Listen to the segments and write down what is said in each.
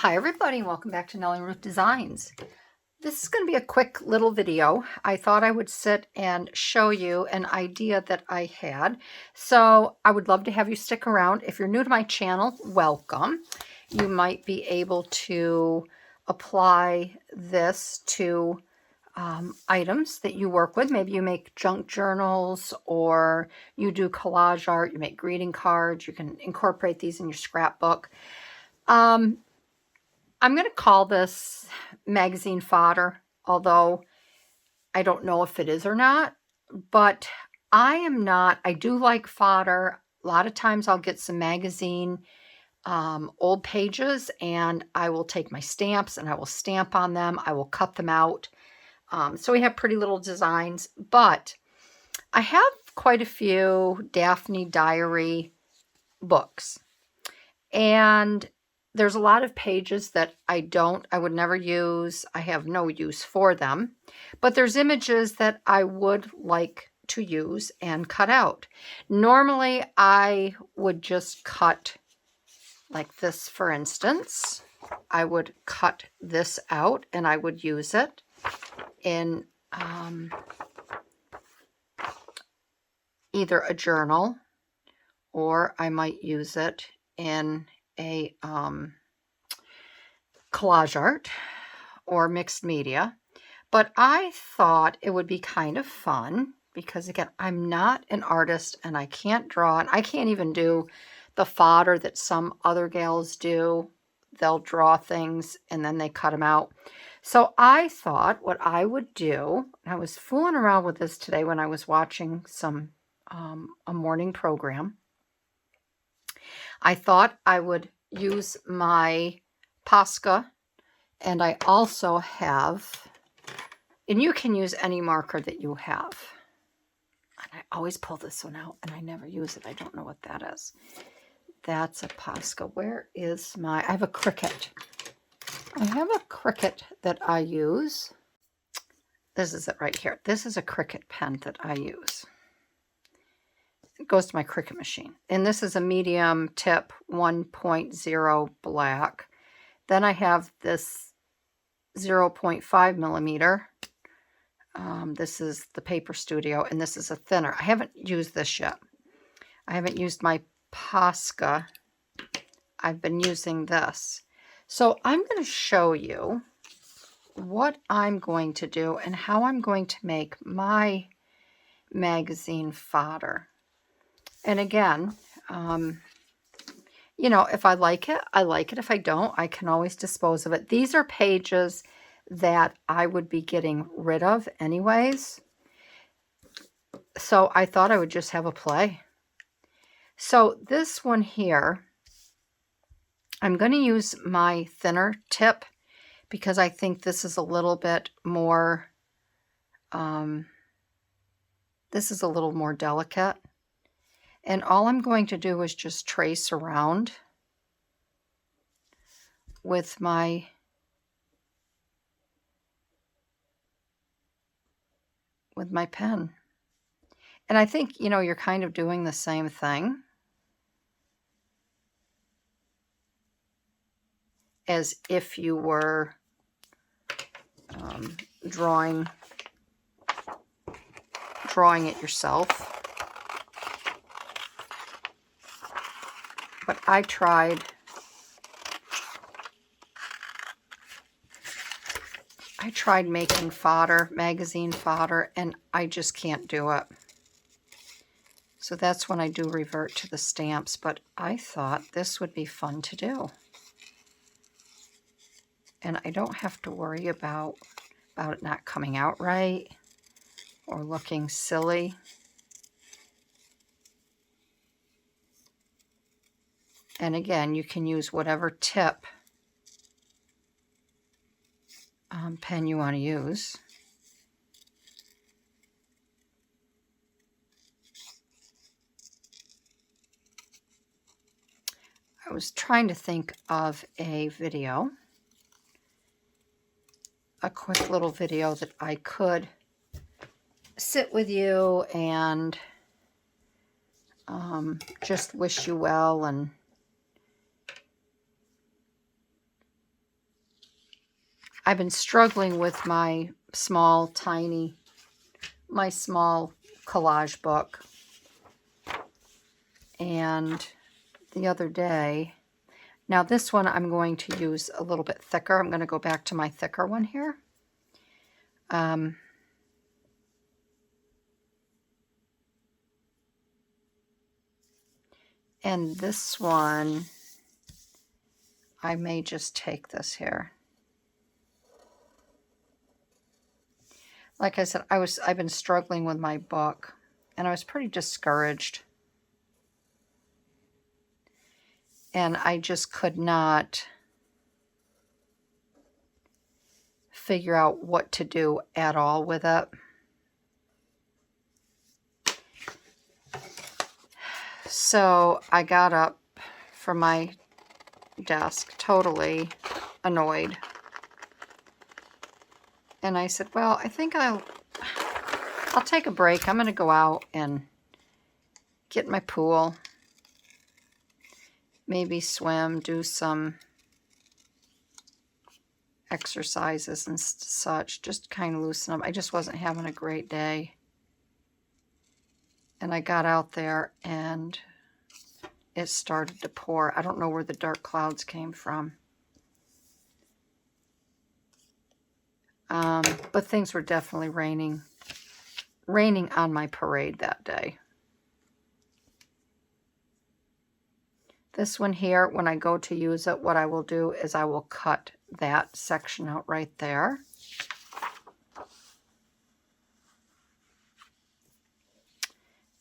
Hi everybody, and welcome back to Nellie and Ruth Designs. This is going to be a quick little video. I thought I would sit and show you an idea that I had. So I would love to have you stick around. If you're new to my channel, welcome. You might be able to apply this to items that you work with. Maybe you make junk journals, or you do collage art, you make greeting cards. You can incorporate these in your scrapbook. I'm going to call this magazine fodder, although I don't know if it is or not, but I do like fodder. A lot of times I'll get some magazine old pages, and I will take my stamps and I will stamp on them. I will cut them out. So we have pretty little designs, but I have quite a few Daphne diary books, and there's a lot of pages that I would never use. I have no use for them, but there's images that I would like to use and cut out. Normally I would just cut like this, for instance. I would cut this out and I would use it in either a journal, or I might use it in a collage art or mixed media. But I thought it would be kind of fun because, again, I'm not an artist and I can't draw, and I can't even do the fodder that some other gals do. They'll draw things and then they cut them out. So I thought what I would do, I was fooling around with this today when I was watching a morning program. I thought I would use my Posca, and I also have, and you can use any marker that you have. And I always pull this one out and I never use it. I don't know what that is. That's a Posca. Where is I have a Cricut. I have a Cricut that I use. This is it right here. This is a Cricut pen that I use. It goes to my Cricut machine. And this is a medium tip 1.0 black. Then I have this 0.5 millimeter. This is the Paper Studio, and this is a thinner. I haven't used this yet. I haven't used my Posca. I've been using this. So I'm going to show you what I'm going to do and how I'm going to make my magazine fodder. And again, you know, if I like it, I like it. If I don't, I can always dispose of it. These are pages that I would be getting rid of anyways. So I thought I would just have a play. So this one here, I'm going to use my thinner tip because I think this is a little bit more, this is a little more delicate. And all I'm going to do is just trace around with my pen. And I think, you know, you're kind of doing the same thing as if you were drawing it yourself. But I tried making fodder, magazine fodder, and I just can't do it. So that's when I do revert to the stamps, but I thought this would be fun to do. And I don't have to worry about it not coming out right or looking silly. And again, you can use whatever tip pen you want to use. I was trying to think of a video, a quick little video that I could sit with you and just wish you well and I've been struggling with my small collage book. And the other day, now this one I'm going to use a little bit thicker. I'm going to go back to my thicker one here. And this one, I may just take this here. Like I said, I've been struggling with my book, and I was pretty discouraged. And I just could not figure out what to do at all with it. So I got up from my desk totally annoyed. And I said, well, I think I'll take a break. I'm going to go out and get in my pool. Maybe swim, do some exercises and such. Just kind of loosen up. I just wasn't having a great day. And I got out there and it started to pour. I don't know where the dark clouds came from. But things were definitely raining on my parade that day. This one here, when I go to use it, what I will do is I will cut that section out right there.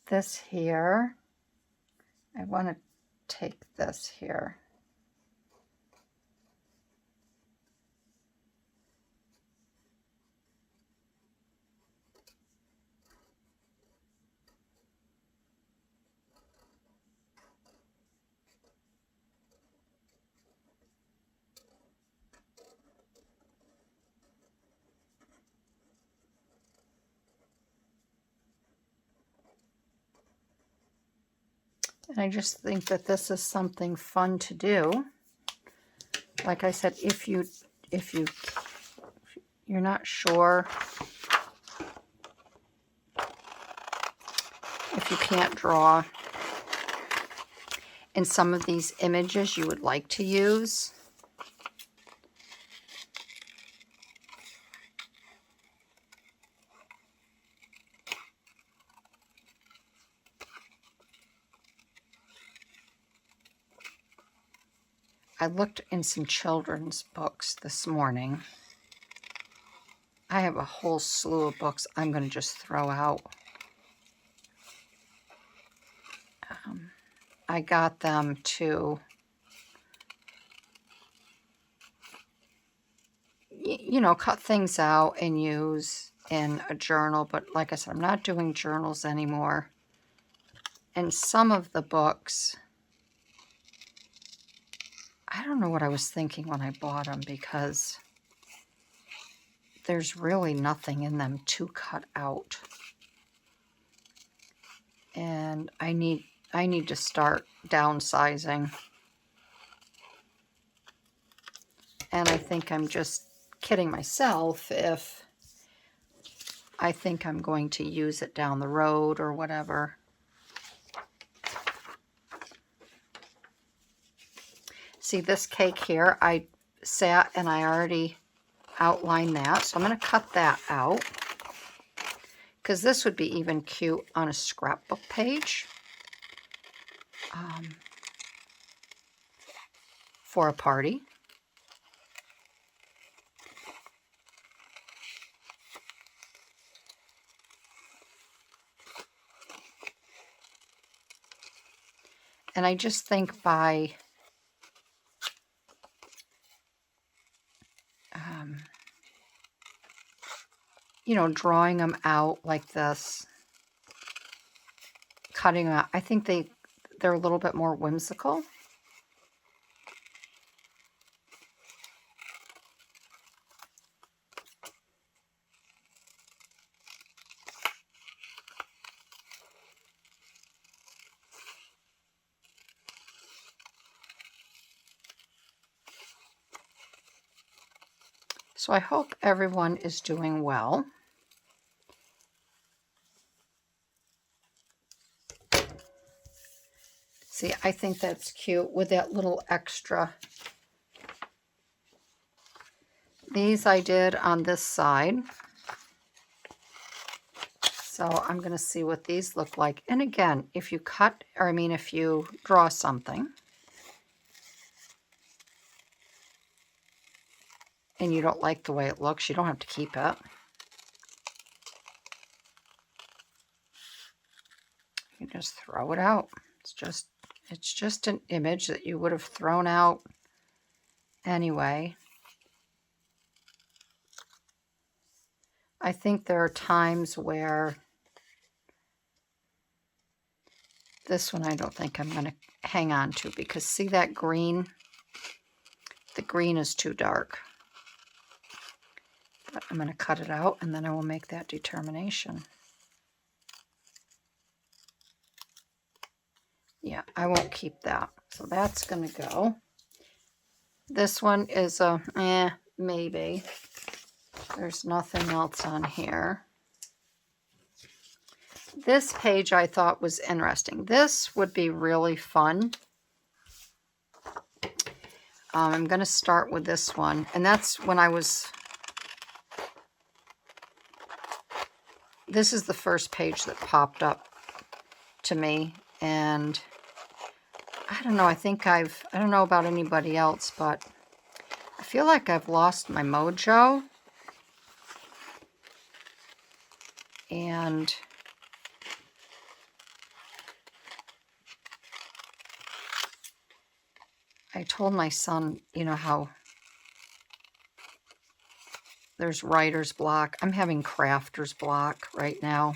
This here, I want to take this here. And I just think that this is something fun to do. Like I said, if you're not sure, if you can't draw in some of these images you would like to use, I looked in some children's books this morning. I have a whole slew of books I'm going to just throw out. I got them to, you know, cut things out and use in a journal. But like I said, I'm not doing journals anymore. And some of the books, I don't know what I was thinking when I bought them, because there's really nothing in them to cut out. And I need to start downsizing. And I think I'm just kidding myself if I think I'm going to use it down the road or whatever. See this cake here, I sat and I already outlined that. So I'm going to cut that out, because this would be even cute on a scrapbook page for a party. And I just think by you know, drawing them out like this, cutting them out, I think they're a little bit more whimsical. So I hope everyone is doing well. See, I think that's cute with that little extra. These I did on this side. So I'm going to see what these look like. And again, if you cut, or I mean, if you draw something and you don't like the way it looks, you don't have to keep it. You just throw it out. It's just an image that you would have thrown out anyway. I think there are times where this one I don't think I'm going to hang on to, because see that green? The green is too dark. But I'm going to cut it out and then I will make that determination. Yeah, I won't keep that. So that's going to go. This one is a maybe. There's nothing else on here. This page I thought was interesting. This would be really fun. I'm going to start with this one. And that's when I was... This is the first page that popped up to me. And I don't know, I don't know about anybody else, but I feel like I've lost my mojo. And I told my son, you know, how there's writer's block. I'm having crafter's block right now.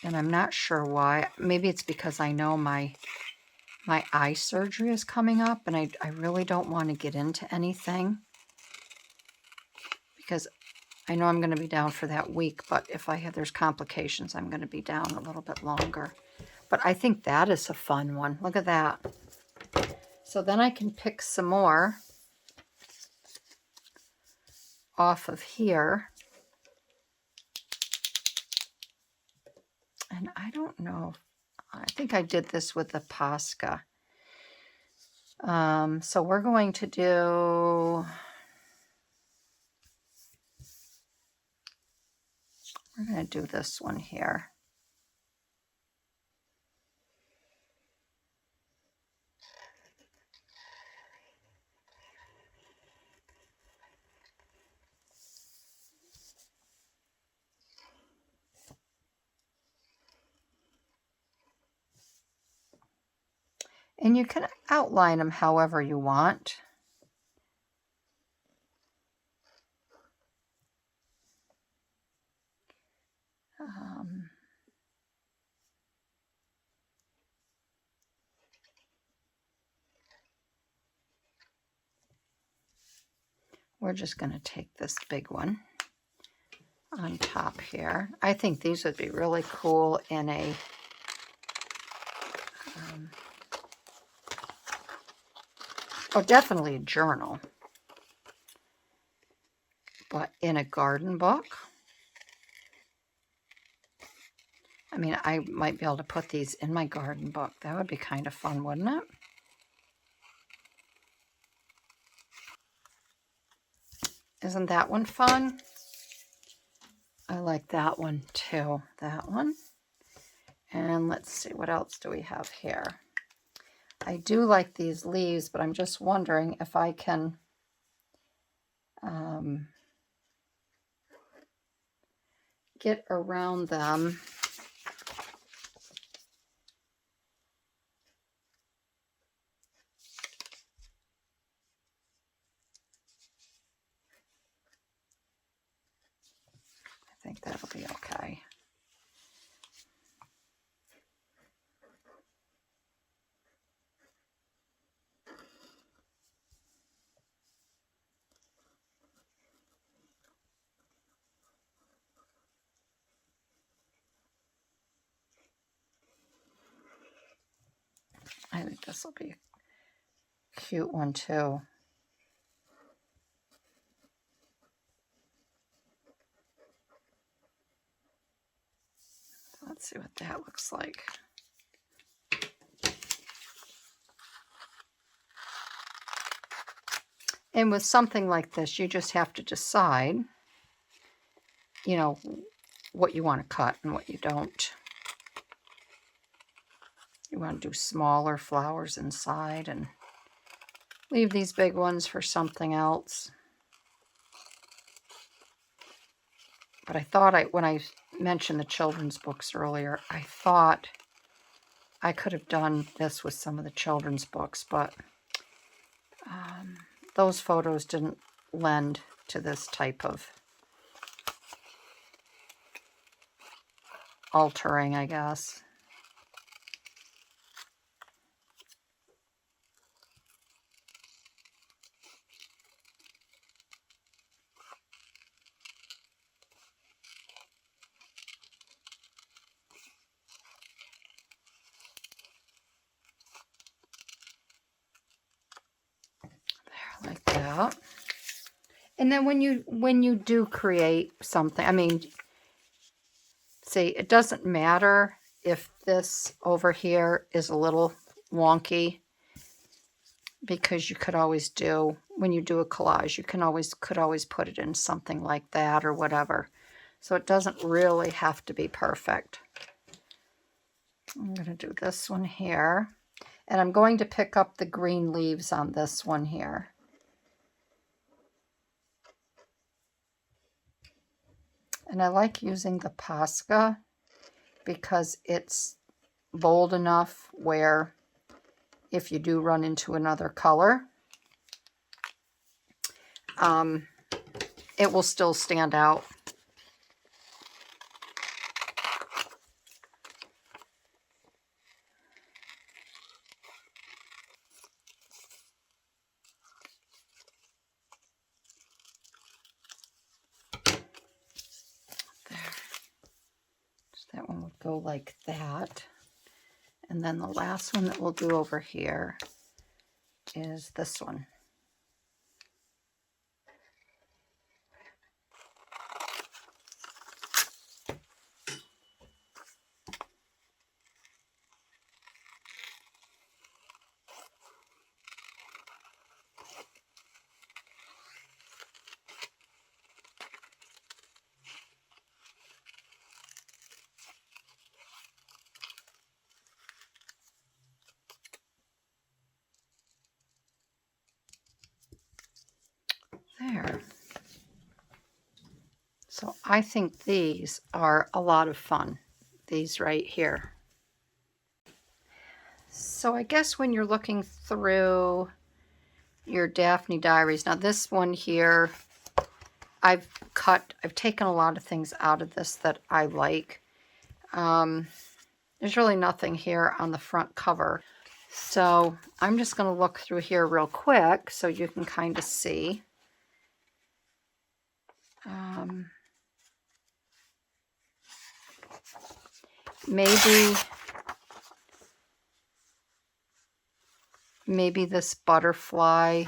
And I'm not sure why. Maybe it's because I know my eye surgery is coming up and I really don't want to get into anything. Because I know I'm going to be down for that week, but if there's complications, I'm going to be down a little bit longer. But I think that is a fun one. Look at that. So then I can pick some more off of here. And I don't know. I think I did this with the Posca. So we're going to do... We're going to do this one here. And you can outline them however you want. We're just going to take this big one on top here. I think these would be really cool in a definitely a journal, but in a garden book. I mean, I might be able to put these in my garden book. That would be kind of fun, wouldn't it? Isn't that one fun? I like that one too, that one. And let's see, what else do we have here? I do like these leaves, but I'm just wondering if I can get around them. I think that'll be okay. I think this will be a cute one too. Let's see what that looks like. And with something like this, you just have to decide, you know, what you want to cut and what you don't. You want to do smaller flowers inside and leave these big ones for something else. But I thought when I mentioned the children's books earlier, I thought I could have done this with some of the children's books, but those photos didn't lend to this type of altering, I guess. There, like that. And then when you do create something, I mean, see, it doesn't matter if this over here is a little wonky, because you could always do, when you do a collage, you could always put it in something like that or whatever. So it doesn't really have to be perfect. I'm going to do this one here, and I'm going to pick up the green leaves on this one here. And I like using the Posca because it's bold enough where if you do run into another color, it will still stand out. That one would go like that. And then the last one that we'll do over here is this one. There. So I think these are a lot of fun, these right here. So I guess when you're looking through your Daphne diaries, now this one here, I've taken a lot of things out of this that I like. There's really nothing here on the front cover. So I'm just going to look through here real quick so you can kind of see. Maybe this butterfly.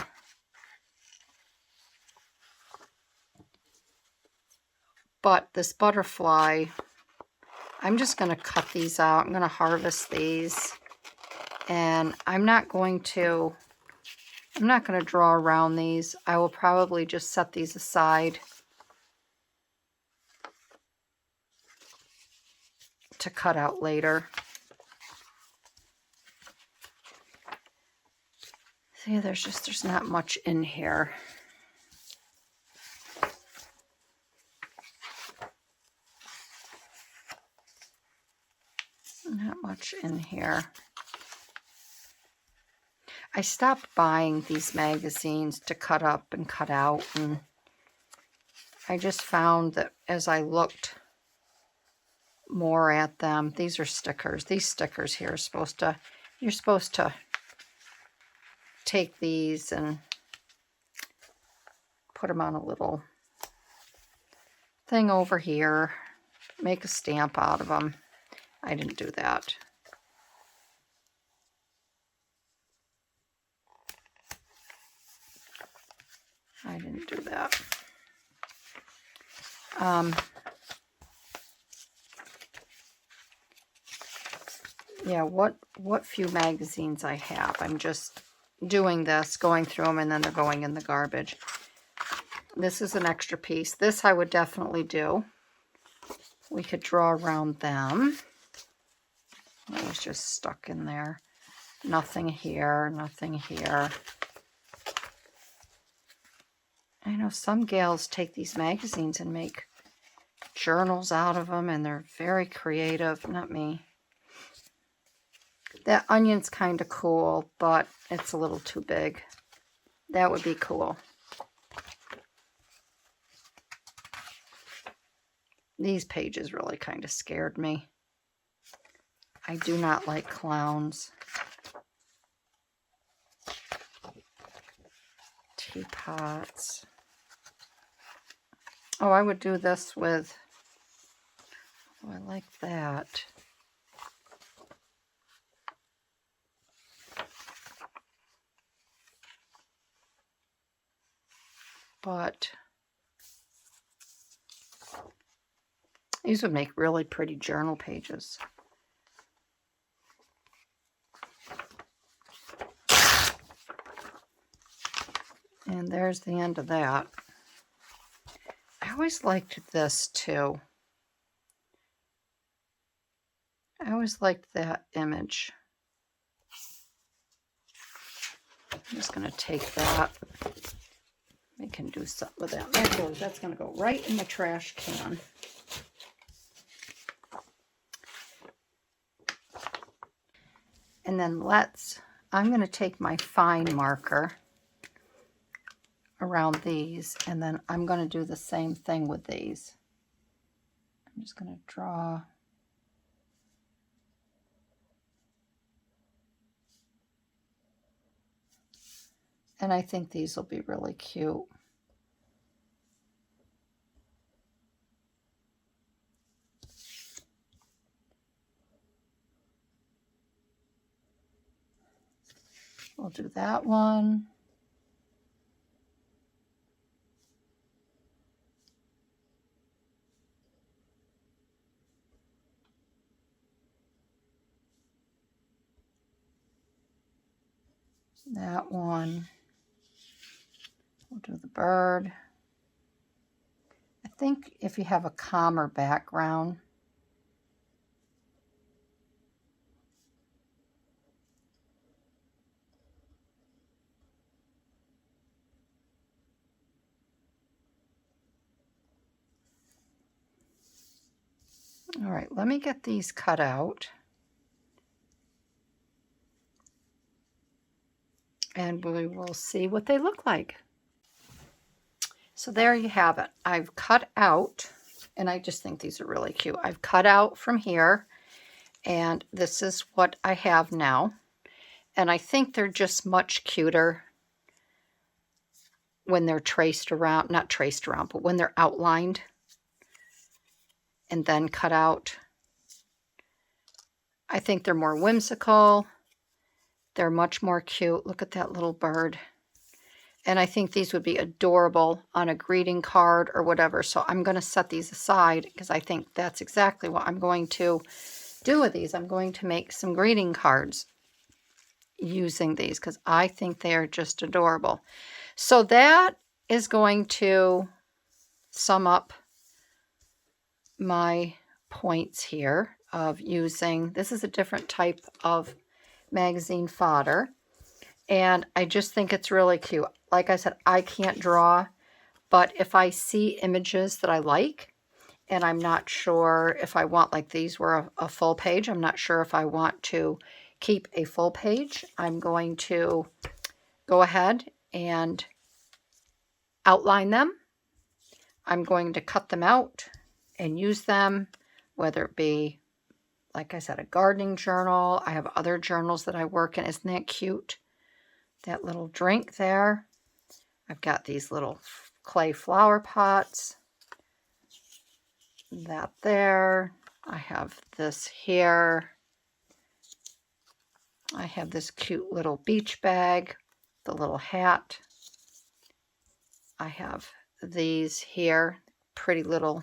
But this butterfly, I'm just going to cut these out. I'm going to harvest these. And I'm not going to draw around these. I will probably just set these aside to cut out later. See, there's not much in here. Not much in here. I stopped buying these magazines to cut up and cut out, and I just found that as I looked more at them, these are stickers. These stickers here are you're supposed to take these and put them on a little thing over here, make a stamp out of them. I didn't do that. I didn't do that. yeah, what few magazines I have. I'm just doing this, going through them, and then they're going in the garbage. This is an extra piece. This I would definitely do. We could draw around them. It was just stuck in there. Nothing here, nothing here. I know some gals take these magazines and make journals out of them, and they're very creative. Not me. That onion's kind of cool, but it's a little too big. That would be cool. These pages really kind of scared me. I do not like clowns. Teapots. Oh, I would do this with, oh, I like that. But these would make really pretty journal pages. And there's the end of that. I always liked this too. I always liked that image. I'm just going to take that. We can do something with that. That's going to go right in the trash can. And then I'm going to take my fine marker around these, and then I'm going to do the same thing with these. I'm just going to draw. And I think these will be really cute. We'll do that one. That one. We'll do the bird. I think if you have a calmer background, all right, let me get these cut out. And we will see what they look like. So there you have it. I've cut out, and I just think these are really cute. I've cut out from here, and this is what I have now. And I think they're just much cuter when they're traced around, not traced around, but when they're outlined and then cut out. I think they're more whimsical. They're much more cute. Look at that little bird. And I think these would be adorable on a greeting card or whatever. So I'm going to set these aside because I think that's exactly what I'm going to do with these. I'm going to make some greeting cards using these because I think they are just adorable. So that is going to sum up my points here of using, this is a different type of magazine fodder, and I just think it's really cute. Like I said, I can't draw, but if I see images that I like, and I'm not sure if I want, like these were a full page, I'm not sure if I want to keep a full page, I'm going to go ahead and outline them. I'm going to cut them out and use them, whether it be, like I said, a gardening journal. I have other journals that I work in. Isn't that cute? That little drink there. I've got these little clay flower pots. That there. I have this here. I have this cute little beach bag, the little hat. I have these here, pretty little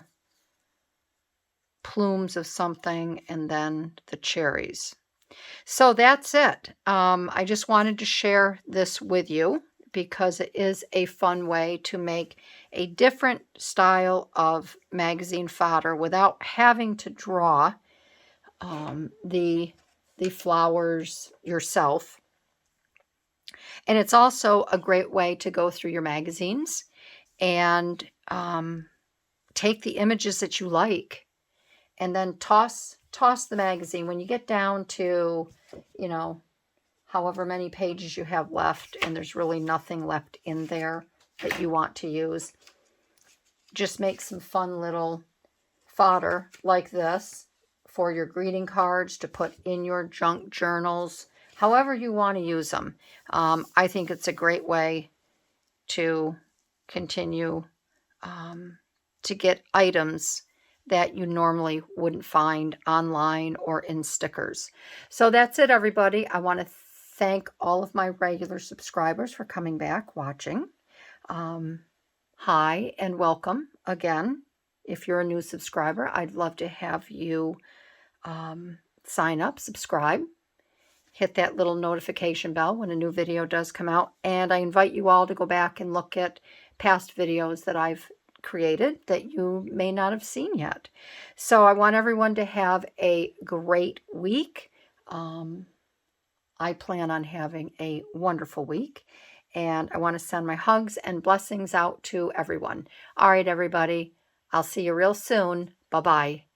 plumes of something, and then the cherries. So that's it. I just wanted to share this with you because it is a fun way to make a different style of magazine fodder without having to draw the flowers yourself. And it's also a great way to go through your magazines and take the images that you like and then toss the magazine when you get down to, you know, however many pages you have left and there's really nothing left in there that you want to use. Just make some fun little fodder like this for your greeting cards to put in your junk journals, however you want to use them. I think it's a great way to continue to get items that you normally wouldn't find online or in stickers. So that's it, everybody. I want to thank all of my regular subscribers for coming back, watching. Hi, and welcome again. If you're a new subscriber, I'd love to have you sign up, subscribe, hit that little notification bell when a new video does come out. And I invite you all to go back and look at past videos that I've created that you may not have seen yet. So I want everyone to have a great week. I plan on having a wonderful week, and I want to send my hugs and blessings out to everyone. All right, everybody, I'll see you real soon. Bye-bye.